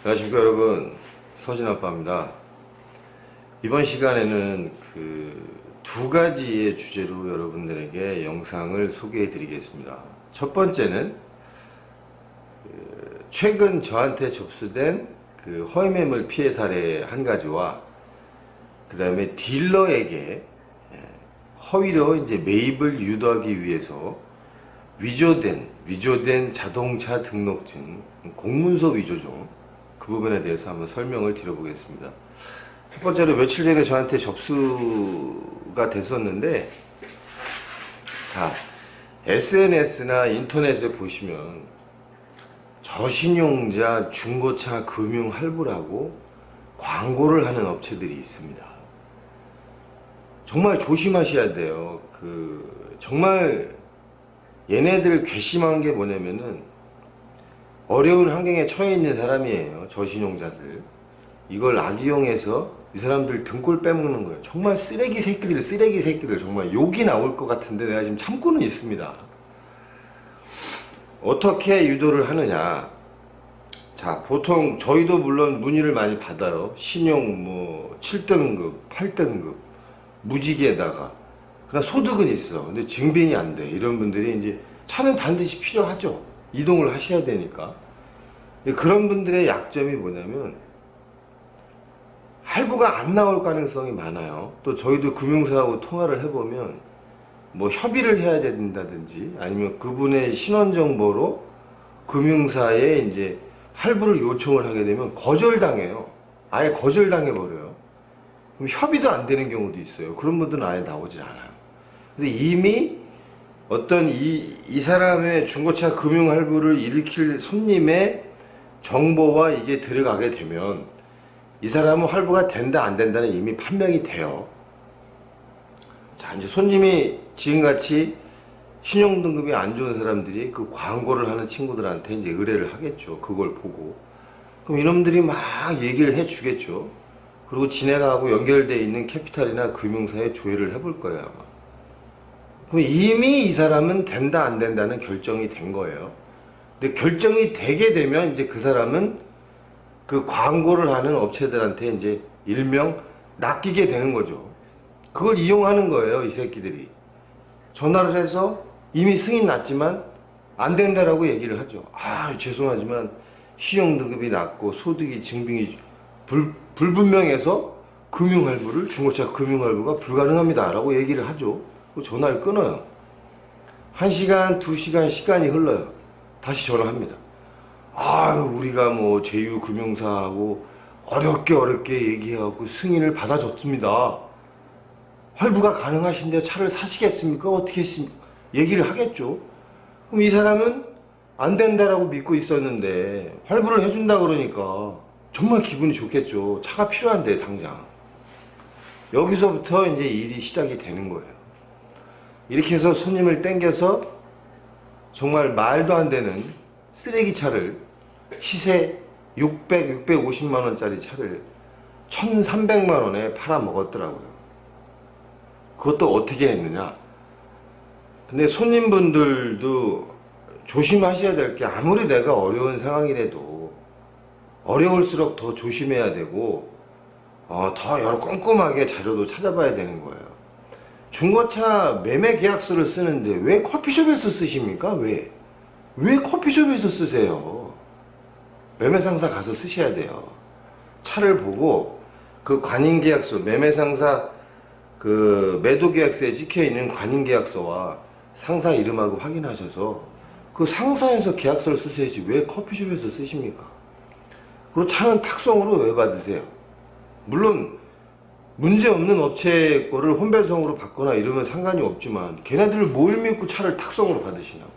안녕하십니까 여러분, 서진아빠입니다. 이번 시간에는 두 가지의 주제로 여러분들에게 영상을 소개해 드리겠습니다. 첫 번째는 최근 저한테 접수된 허위매물 피해 사례 한 가지와 그 다음에 딜러에게 허위로 이제 매입을 유도하기 위해서 위조된 자동차 등록증, 공문서 위조죠. 그 부분에 대해서 한번 설명을 드려보겠습니다. 첫 번째로 며칠 전에 저한테 접수가 됐었는데, 자, SNS나 인터넷에 보시면 저신용자 중고차 금융 할부라고 광고를 하는 업체들이 있습니다. 정말 조심하셔야 돼요. 정말 얘네들 괘씸한 게 뭐냐면은 어려운 환경에 처해 있는 사람이에요. 저신용자들. 이걸 악이용해서 이 사람들 등골 빼먹는 거예요. 정말 쓰레기 새끼들. 정말 욕이 나올 것 같은데 내가 지금 참고는 있습니다. 어떻게 유도를 하느냐. 자, 보통 저희도 물론 문의를 많이 받아요. 신용 7등급, 8등급, 무지개에다가. 그러나 소득은 있어. 근데 증빙이 안 돼. 이런 분들이 이제 차는 반드시 필요하죠. 이동을 하셔야 되니까. 그런 분들의 약점이 뭐냐면 할부가 안 나올 가능성이 많아요. 또 저희도 금융사하고 통화를 해보면 협의를 해야 된다든지 아니면 그분의 신원정보로 금융사에 이제 할부를 요청을 하게 되면 거절당해요. 아예 거절당해버려요. 그럼 협의도 안 되는 경우도 있어요. 그런 분들은 아예 나오지 않아요. 근데 이미 어떤 이 사람의 중고차 금융 할부를 일으킬 손님의 정보와 이게 들어가게 되면 이 사람은 할부가 된다 안 된다는 이미 판명이 돼요. 자, 이제 손님이 지금같이 신용 등급이 안 좋은 사람들이 그 광고를 하는 친구들한테 이제 의뢰를 하겠죠. 그걸 보고. 그럼 이놈들이 막 얘기를 해 주겠죠. 그리고 지네가하고 연결되어 있는 캐피탈이나 금융사에 조회를 해볼 거예요, 아마. 그럼 이미 이 사람은 된다 안 된다는 결정이 된 거예요. 근데 결정이 되게 되면 이제 그 사람은 그 광고를 하는 업체들한테 이제 일명 낚이게 되는 거죠. 그걸 이용하는 거예요, 이 새끼들이. 전화를 해서 이미 승인 났지만 안 된다라고 얘기를 하죠. 죄송하지만 신용 등급이 낮고 소득이 증빙이 불분명해서 중고차 금융할부가 불가능합니다 라고 얘기를 하죠. 전화를 끊어요. 1시간, 2시간 시간이 흘러요. 다시 전화합니다. 우리가 제휴금융사하고 어렵게 얘기해갖고 승인을 받아줬습니다. 할부가 가능하신데 차를 사시겠습니까? 어떻게 얘기를 하겠죠. 그럼 이 사람은 안 된다라고 믿고 있었는데 할부를 해준다 그러니까 정말 기분이 좋겠죠. 차가 필요한데 당장. 여기서부터 이제 일이 시작이 되는 거예요. 이렇게 해서 손님을 땡겨서 정말 말도 안 되는 쓰레기 차를 시세 650만원짜리 차를 1,300만원에 팔아먹었더라고요. 그것도 어떻게 했느냐. 근데 손님분들도 조심하셔야 될 게 아무리 내가 어려운 상황이라도 어려울수록 더 조심해야 되고 더 여러 꼼꼼하게 자료도 찾아봐야 되는 거예요. 중고차 매매 계약서를 쓰는데 왜 커피숍에서 쓰십니까? 왜 커피숍에서 쓰세요? 매매상사 가서 쓰셔야 돼요. 차를 보고 그 관인계약서, 매매상사 매도계약서에 찍혀있는 관인계약서와 상사 이름하고 확인하셔서 그 상사에서 계약서를 쓰셔야지 왜 커피숍에서 쓰십니까? 그리고 차는 탁송으로 왜 받으세요? 물론 문제없는 업체 거를 혼배송으로 받거나 이러면 상관이 없지만 걔네들을 뭘 믿고 차를 탁송으로 받으시냐고.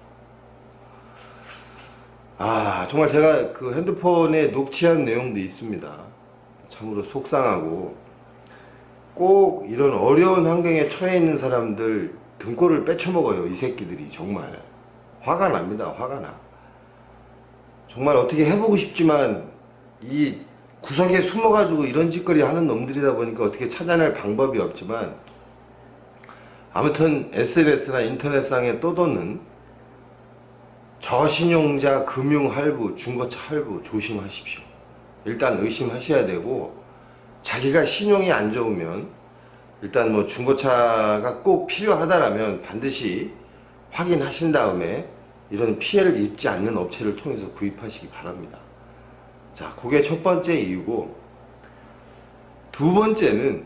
정말 제가 그 핸드폰에 녹취한 내용도 있습니다. 참으로 속상하고 꼭 이런 어려운 환경에 처해 있는 사람들 등골을 빼쳐먹어요. 이 새끼들이 정말 화가 납니다. 화가 나. 정말 어떻게 해보고 싶지만 이 구석에 숨어가지고 이런 짓거리 하는 놈들이다 보니까 어떻게 찾아낼 방법이 없지만 아무튼 SNS나 인터넷상에 떠도는 저신용자 금융 할부, 중고차 할부 조심하십시오. 일단 의심하셔야 되고, 자기가 신용이 안 좋으면 일단 뭐 중고차가 꼭 필요하다라면 반드시 확인하신 다음에 이런 피해를 입지 않는 업체를 통해서 구입하시기 바랍니다. 자, 그게 첫 번째 이유고, 두 번째는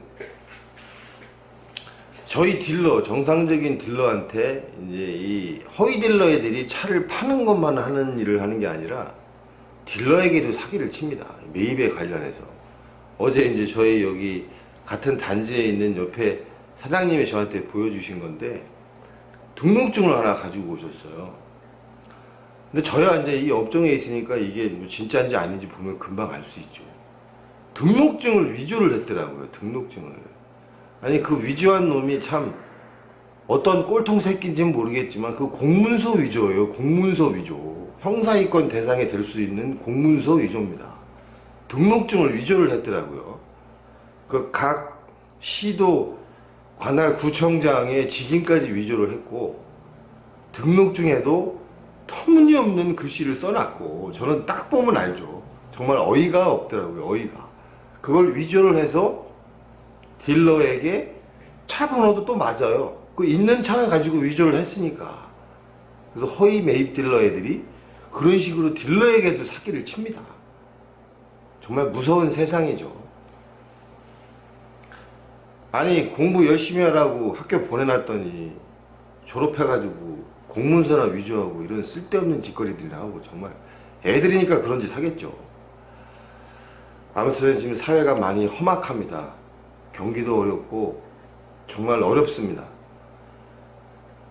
저희 딜러, 정상적인 딜러한테 이제 이 허위 딜러 애들이 차를 파는 것만 하는 일을 하는 게 아니라 딜러에게도 사기를 칩니다. 매입에 관련해서. 어제 이제 저희 여기 같은 단지에 있는 옆에 사장님이 저한테 보여주신 건데, 등록증을 하나 가지고 오셨어요. 근데 저야 이제 이 업종에 있으니까 이게 뭐 진짜인지 아닌지 보면 금방 알 수 있죠. 등록증을 위조를 했더라고요. 등록증을. 아니, 그 위조한 놈이 참 어떤 꼴통 새끼인지는 모르겠지만 그 공문서 위조예요. 공문서 위조. 형사이권 대상이 될 수 있는 공문서 위조입니다. 등록증을 위조를 했더라고요. 그 각 시도 관할 구청장의 직인까지 위조를 했고, 등록증에도 터무니없는 글씨를 써놨고, 저는 딱 보면 알죠. 정말 어이가 없더라고요. 어이가. 그걸 위조를 해서 딜러에게 차 번호도 또 맞아요. 그 있는 차를 가지고 위조를 했으니까. 그래서 허위 매입 딜러 애들이 그런 식으로 딜러에게도 사기를 칩니다. 정말 무서운 세상이죠. 아니, 공부 열심히 하라고 학교 보내놨더니 졸업해가지고 공문서나 위조하고 이런 쓸데없는 짓거리들이나 하고, 정말 애들이니까 그런 짓 하겠죠. 아무튼 지금 사회가 많이 험악합니다. 경기도 어렵고 정말 어렵습니다.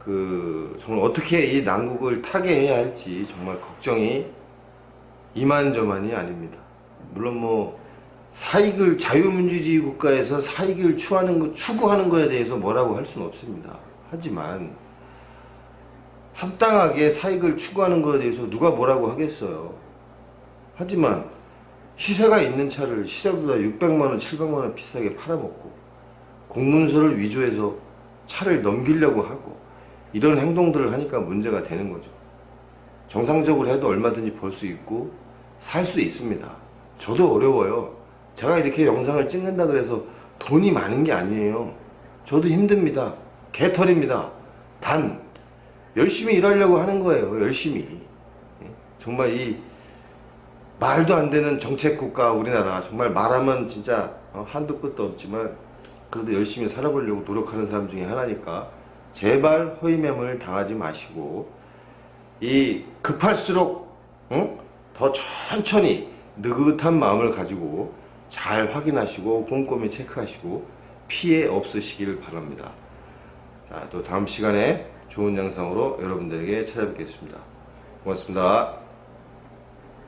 정말 어떻게 이 난국을 타개해야 할지 정말 걱정이 이만저만이 아닙니다. 물론 뭐 사익을, 자유민주주의 국가에서 사익을 추구하는 거에 대해서 뭐라고 할 수는 없습니다. 하지만 합당하게 사익을 추구하는 거에 대해서 누가 뭐라고 하겠어요. 하지만 시세가 있는 차를 시세보다 600만원, 700만원 비싸게 팔아먹고, 공문서를 위조해서 차를 넘기려고 하고, 이런 행동들을 하니까 문제가 되는 거죠. 정상적으로 해도 얼마든지 벌 수 있고 살 수 있습니다. 저도 어려워요. 제가 이렇게 영상을 찍는다 그래서 돈이 많은 게 아니에요. 저도 힘듭니다. 개털입니다. 단 열심히 일하려고 하는 거예요. 열심히. 정말 이 말도 안 되는 정책국가 우리나라, 정말 말하면 진짜 한도 끝도 없지만 그래도 열심히 살아보려고 노력하는 사람 중에 하나니까 제발 허위 매물 당하지 마시고, 이 급할수록 더 천천히 느긋한 마음을 가지고 잘 확인하시고 꼼꼼히 체크하시고 피해 없으시기를 바랍니다. 자, 또 다음 시간에 좋은 영상으로 여러분들에게 찾아뵙겠습니다. 고맙습니다.